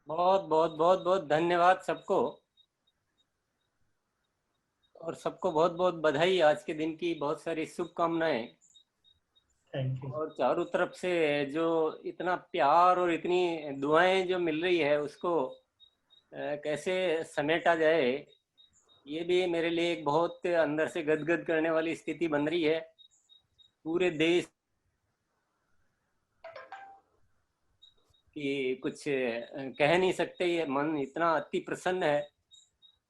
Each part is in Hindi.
बहुत बहुत बहुत बहुत धन्यवाद सबको। और सबको बहुत बहुत बधाई, आज के दिन की बहुत सारी शुभकामनाएं। Thank you. और चारों तरफ से जो इतना प्यार और इतनी दुआएं जो मिल रही है उसको कैसे समेटा जाए, ये भी मेरे लिए एक बहुत अंदर से गदगद करने वाली स्थिति बन रही है। पूरे देश की कुछ कह नहीं सकते, ये मन इतना अति प्रसन्न है।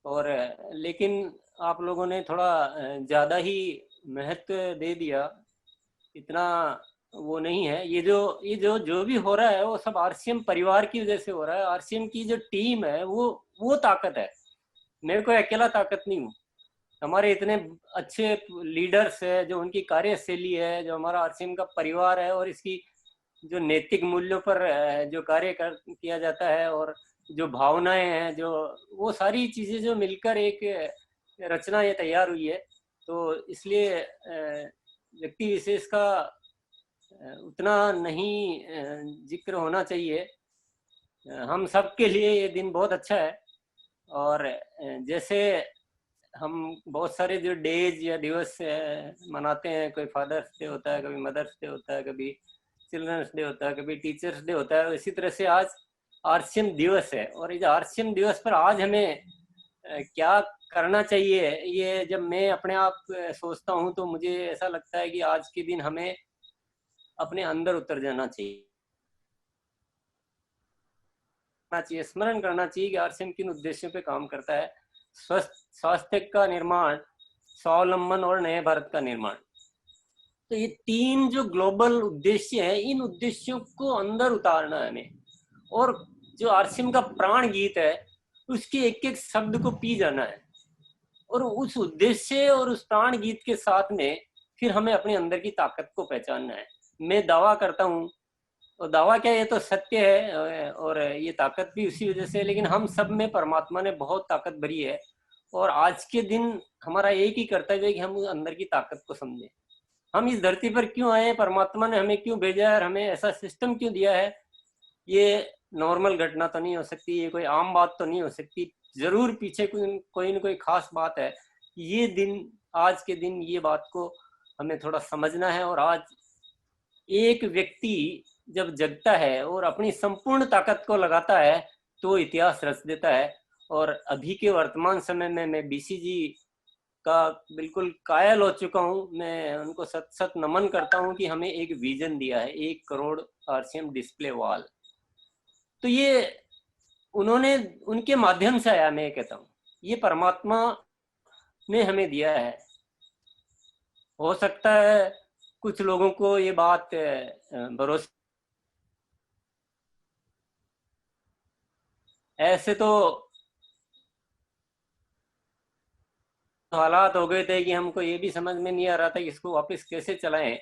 और लेकिन आप लोगों ने थोड़ा ज़्यादा ही महत्व दे दिया। इतना वो नहीं है। ये जो जो भी हो रहा है वो सब आरसीएम परिवार की वजह से हो रहा है। आरसीएम की जो टीम है वो ताकत है। मैं कोई अकेला ताकत नहीं हूँ। हमारे इतने अच्छे लीडर्स है, जो उनकी कार्यशैली है, जो हमारा आरसीएम का परिवार है, और इसकी जो नैतिक मूल्यों पर जो कार्य कर किया जाता है, और जो भावनाएं हैं, जो वो सारी चीज़ें जो मिलकर एक रचना ये तैयार हुई है। तो इसलिए व्यक्ति विशेष का उतना नहीं जिक्र होना चाहिए। हम सब के लिए ये दिन बहुत अच्छा है। और जैसे हम बहुत सारे जो डेज या दिवस मनाते हैं, कोई फादर्स डे होता है, कभी मदर्स डे होता है, कभी चिल्ड्रंस डे होता है, कभी टीचर्स डे होता है, इसी तरह से आज आरसीएम दिवस है। और इस आरसीएम दिवस पर आज हमें क्या करना चाहिए, ये जब मैं अपने आप सोचता हूँ तो मुझे ऐसा लगता है कि आज के दिन हमें अपने अंदर उतर जाना चाहिए, स्मरण करना चाहिए कि आरसीएम किन उद्देश्यों पे काम करता है। स्वस्थ स्वास्थ्य का निर्माण, स्वावलंबन और नए भारत का निर्माण। तो ये तीन जो ग्लोबल उद्देश्य है, इन उद्देश्यों को अंदर उतारना है हमें। और जो आरसीएम का प्राण गीत है, उसके एक एक शब्द को पी जाना है। और उस उद्देश्य और उस प्राण गीत के साथ में फिर हमें अपने अंदर की ताकत को पहचानना है। मैं दावा करता हूँ, और दावा क्या, ये तो सत्य है, और ये ताकत भी उसी वजह से है। लेकिन हम सब में परमात्मा ने बहुत ताकत भरी है। और आज के दिन हमारा एक ही कर्तव्य है कि हम अंदर की ताकत को समझें। हम इस धरती पर क्यों आए, परमात्मा ने हमें क्यों भेजा है, और हमें ऐसा सिस्टम क्यों दिया है, ये नॉर्मल घटना तो नहीं हो सकती, ये कोई आम बात तो नहीं हो सकती। जरूर पीछे कोई न कोई खास बात है। ये दिन, आज के दिन, ये बात को हमें थोड़ा समझना है। और आज एक व्यक्ति जब जगता है और अपनी संपूर्ण ताकत को लगाता है तो इतिहास रच देता है। और अभी के वर्तमान समय में मैं बीसीजी का बिल्कुल कायल हो चुका हूँ। मैं उनको सत सत नमन करता हूँ कि हमें एक विजन दिया है, 1 करोड़ आरसीएम डिस्प्ले वॉल। तो ये उन्होंने, उनके माध्यम से आया। मैं कहता हूँ ये परमात्मा ने हमें दिया है। हो सकता है कुछ लोगों को ये बात भरोसे, ऐसे तो हालात हो गए थे कि हमको ये भी समझ में नहीं आ रहा था कि इसको वापस कैसे चलाएं।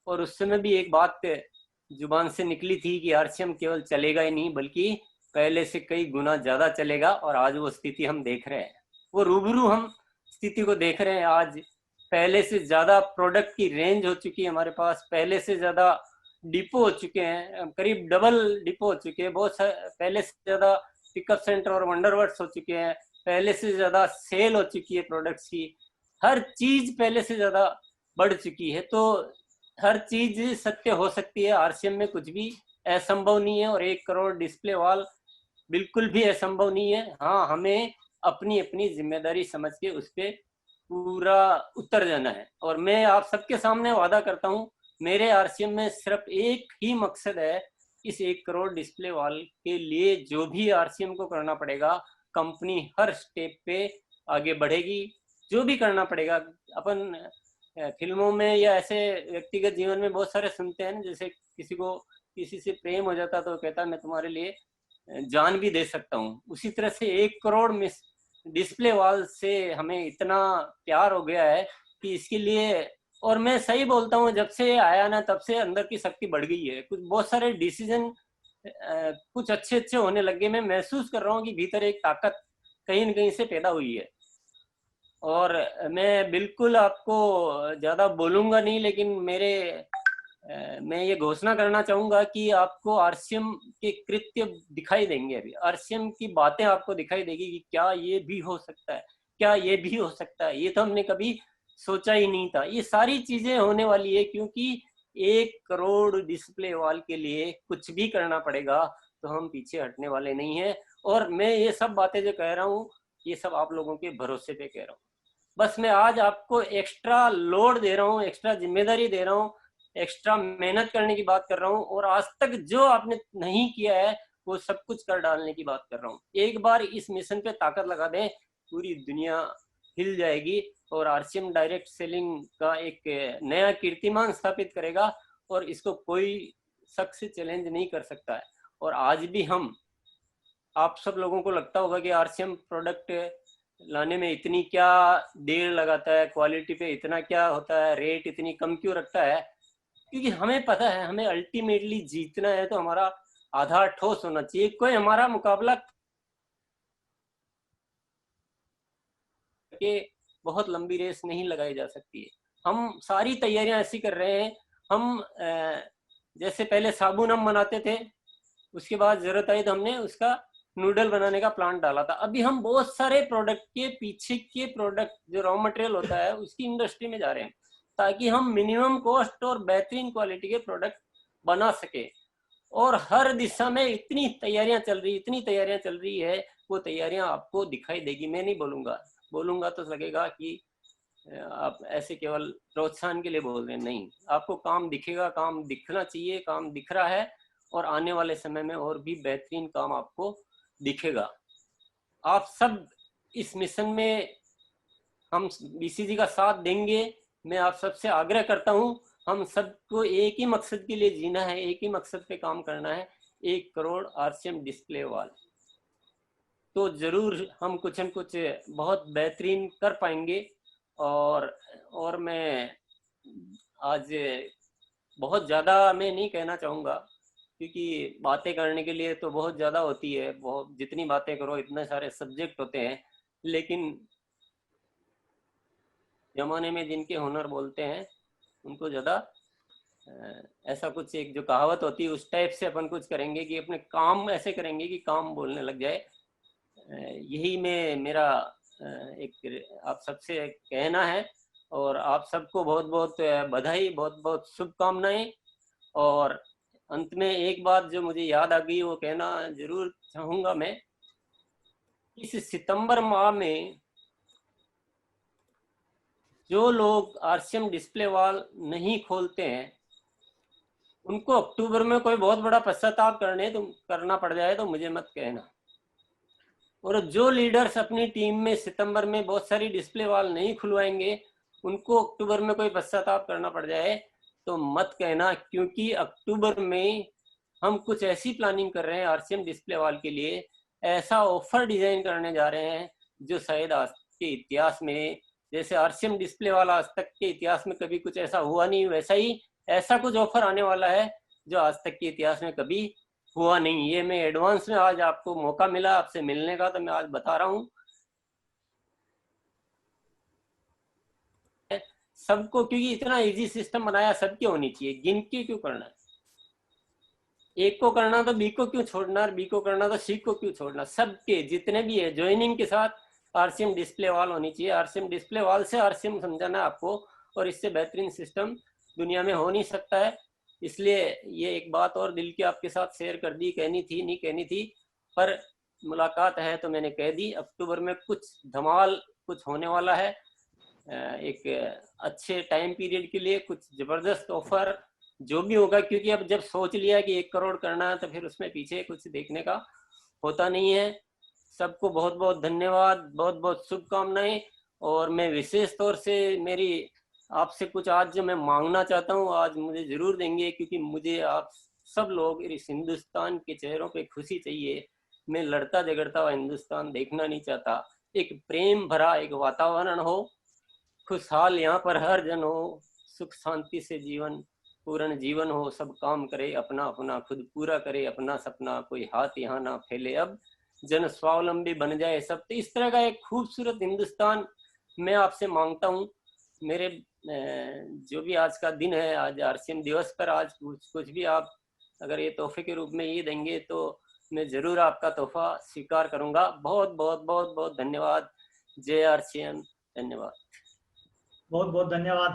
और उस समय भी एक बात जुबान से निकली थी कि आरसीएम केवल चलेगा ही नहीं, बल्कि पहले से कई गुना ज्यादा चलेगा। और आज वो स्थिति हम देख रहे हैं, वो रूबरू हम स्थिति को देख रहे हैं। आज पहले से ज्यादा प्रोडक्ट की रेंज हो चुकी है हमारे पास, पहले से ज्यादा डिपो हो चुके हैं, करीब डबल डिपो हो चुके हैं। पहले से ज्यादा पिकअप सेंटर और वंडरवर्ड्स हो चुके हैं, पहले से ज्यादा सेल हो चुकी है प्रोडक्ट्स की। हर चीज पहले से ज्यादा बढ़ चुकी है। तो हर चीज सत्य हो सकती है, आरसीएम में कुछ भी असंभव नहीं है। और 1 करोड़ डिस्प्ले वॉल बिल्कुल भी असंभव नहीं है। हाँ, हमें अपनी अपनी जिम्मेदारी समझ के उस पर पूरा उतर जाना है। और मैं आप सबके सामने वादा करता हूँ, मेरे आरसीएम में सिर्फ एक ही मकसद है। इस 1 करोड़ डिस्प्ले वॉल के लिए जो भी आरसीएम को करना पड़ेगा, कंपनी हर स्टेप पे आगे बढ़ेगी। जो भी करना पड़ेगा। अपन फिल्मों में या ऐसे व्यक्तिगत जीवन में बहुत सारे सुनते हैं ना, जैसे किसी को किसी से प्रेम हो जाता तो कहता मैं तुम्हारे लिए जान भी दे सकता हूँ। उसी तरह से 1 करोड़ मिस डिस्प्ले वॉल से हमें इतना प्यार हो गया है कि इसके लिए, और मैं सही बोलता हूँ, जब से आया ना तब से अंदर की शक्ति बढ़ गई है। कुछ बहुत सारे डिसीजन कुछ अच्छे अच्छे होने लगे। मैं महसूस कर रहा हूँ कि भीतर एक ताकत कहीं न कहीं से पैदा हुई है। और मैं बिल्कुल आपको ज़्यादा बोलूँगा नहीं, लेकिन मेरे मैं ये घोषणा करना चाहूंगा कि आपको आरसीएम के कृत्य दिखाई देंगे। अभी आरसीएम की बातें आपको दिखाई देगी कि क्या ये भी हो सकता है, क्या ये भी हो सकता है, ये तो हमने कभी सोचा ही नहीं था। ये सारी चीजें होने वाली है, क्योंकि 1 करोड़ डिस्प्ले वॉल के लिए कुछ भी करना पड़ेगा, तो हम पीछे हटने वाले नहीं है। और मैं ये सब बातें जो कह रहा हूँ, ये सब आप लोगों के भरोसे पे कह रहा हूँ। बस मैं आज आपको एक्स्ट्रा लोड दे रहा हूँ, एक्स्ट्रा जिम्मेदारी दे रहा हूँ, एक्स्ट्रा मेहनत करने की बात कर रहा हूँ, और आज तक जो आपने नहीं किया है वो सब कुछ कर डालने की बात कर रहा हूँ। एक बार इस मिशन पे ताकत लगा दें, पूरी दुनिया हिल जाएगी और आरसीएम डायरेक्ट सेलिंग का एक नया कीर्तिमान स्थापित करेगा, और इसको कोई शख्स चैलेंज नहीं कर सकता है। और आज भी हम, आप सब लोगों को लगता होगा कि आरसीएम प्रोडक्ट लाने में इतनी क्या देर लगाता है, क्वालिटी पे इतना क्या होता है, रेट इतनी कम क्यों रखता है, क्योंकि हमें पता है हमें अल्टीमेटली जीतना है, तो हमारा आधार ठोस होना चाहिए। कोई हमारा मुकाबला के बहुत लंबी रेस नहीं लगाई जा सकती है। हम सारी तैयारियां ऐसी कर रहे हैं, हम जैसे पहले साबुन हम बनाते थे, उसके बाद जरूरत आई तो हमने उसका नूडल बनाने का प्लांट डाला था। अभी हम बहुत सारे प्रोडक्ट के पीछे के प्रोडक्ट जो रॉ मटेरियल होता है उसकी इंडस्ट्री में जा रहे हैं, ताकि हम मिनिमम कॉस्ट और बेहतरीन क्वालिटी के प्रोडक्ट बना सके। और हर दिशा में इतनी तैयारियां चल रही, इतनी तैयारियां चल रही है, वो तैयारियां आपको दिखाई देगी। मैं नहीं बोलूंगा तो लगेगा कि आप ऐसे केवल प्रोत्साहन के लिए बोल रहे हैं, नहीं, आपको काम दिखेगा, काम दिखना चाहिए, काम दिख रहा है, और आने वाले समय में और भी बेहतरीन काम आपको दिखेगा। आप सब इस मिशन में हम बीसीजी का साथ देंगे। मैं आप सबसे आग्रह करता हूं, हम सबको एक ही मकसद के लिए जीना है, एक ही मकसद पे काम करना है, 1 करोड़ आरसीएम डिस्प्ले वॉल। तो जरूर हम कुछ न कुछ बहुत बेहतरीन कर पाएंगे। और मैं आज बहुत ज़्यादा मैं नहीं कहना चाहूँगा, क्योंकि बातें करने के लिए तो बहुत ज़्यादा होती है, बहुत जितनी बातें करो इतने सारे सब्जेक्ट होते हैं, लेकिन जमाने में जिनके हुनर बोलते हैं उनको ज़्यादा ऐसा कुछ, एक जो कहावत होती है उस टाइप से अपन कुछ करेंगे कि अपने काम ऐसे करेंगे कि काम बोलने लग जाए। यही मेरा एक आप सबसे कहना है। और आप सबको बहुत बहुत बधाई, बहुत बहुत शुभकामनाएं। और अंत में एक बात जो मुझे याद आ गई वो कहना जरूर चाहूंगा मैं, इस सितंबर माह में जो लोग आरसीएम डिस्प्ले वॉल नहीं खोलते हैं, उनको अक्टूबर में कोई बहुत बड़ा पश्चाताप करना पड़ जाए तो मुझे मत कहना। और जो लीडर्स अपनी टीम में सितंबर में बहुत सारी डिस्प्ले वॉल नहीं खुलवाएंगे, उनको अक्टूबर में कोई पश्चाताप करना पड़ जाए तो मत कहना, क्योंकि अक्टूबर में हम कुछ ऐसी प्लानिंग कर रहे हैं आरसीएम डिस्प्ले वॉल के लिए, ऐसा ऑफर डिजाइन करने जा रहे हैं जो शायद आज के इतिहास में, जैसे आरसीएम डिस्प्ले वॉल आज तक के इतिहास में कभी कुछ ऐसा हुआ नहीं, वैसा ही ऐसा कुछ ऑफर आने वाला है जो आज तक के इतिहास में कभी हुआ नहीं। ये मैं एडवांस में आज आपको मौका मिला आपसे मिलने का, तो मैं आज बता रहा हूँ सबको, क्योंकि इतना इजी सिस्टम बनाया, सबकी होनी चाहिए, गिन के क्यों करना है। एक को करना तो बी को क्यों छोड़ना, और बी को करना तो सी को क्यों छोड़ना, सबके जितने भी है ज्वाइनिंग के साथ आरसीएम डिस्प्ले वॉल होनी चाहिए। आरसीएम डिस्प्ले वॉल से आरसीएम समझाना आपको, और इससे बेहतरीन सिस्टम दुनिया में हो नहीं सकता है। इसलिए ये एक बात और दिल की आपके साथ शेयर कर दी, कहनी थी नहीं कहनी थी, पर मुलाकात है तो मैंने कह दी। अक्टूबर में कुछ धमाल कुछ होने वाला है, एक अच्छे टाइम पीरियड के लिए कुछ जबरदस्त ऑफर जो भी होगा, क्योंकि अब जब सोच लिया कि 1 करोड़ करना है तो फिर उसमें पीछे कुछ देखने का होता नहीं है। सबको बहुत बहुत धन्यवाद, बहुत बहुत शुभकामनाएं। और मैं विशेष तौर से मेरी आपसे कुछ आज जो मैं मांगना चाहता हूँ, आज मुझे जरूर देंगे, क्योंकि मुझे आप सब लोग इस हिंदुस्तान के चेहरों पे खुशी चाहिए। मैं लड़ता झगड़ता हुआ हिंदुस्तान देखना नहीं चाहता। एक प्रेम भरा एक वातावरण हो, खुशहाल यहाँ पर हर जन हो, सुख शांति से जीवन पूर्ण जीवन हो, सब काम करे अपना अपना, खुद पूरा करे अपना सपना, कोई हाथ यहाँ ना फैले, अब जन स्वावलंबी बन जाए सब। तो इस तरह का एक खूबसूरत हिंदुस्तान मैं आपसे मांगता हूँ। मेरे जो भी आज का दिन है, आज आरसीएम दिवस पर आज कुछ भी आप अगर ये तोहफे के रूप में ये देंगे तो मैं जरूर आपका तोहफा स्वीकार करूंगा। बहुत बहुत बहुत बहुत धन्यवाद। जय आरसीएम। धन्यवाद। बहुत बहुत धन्यवाद।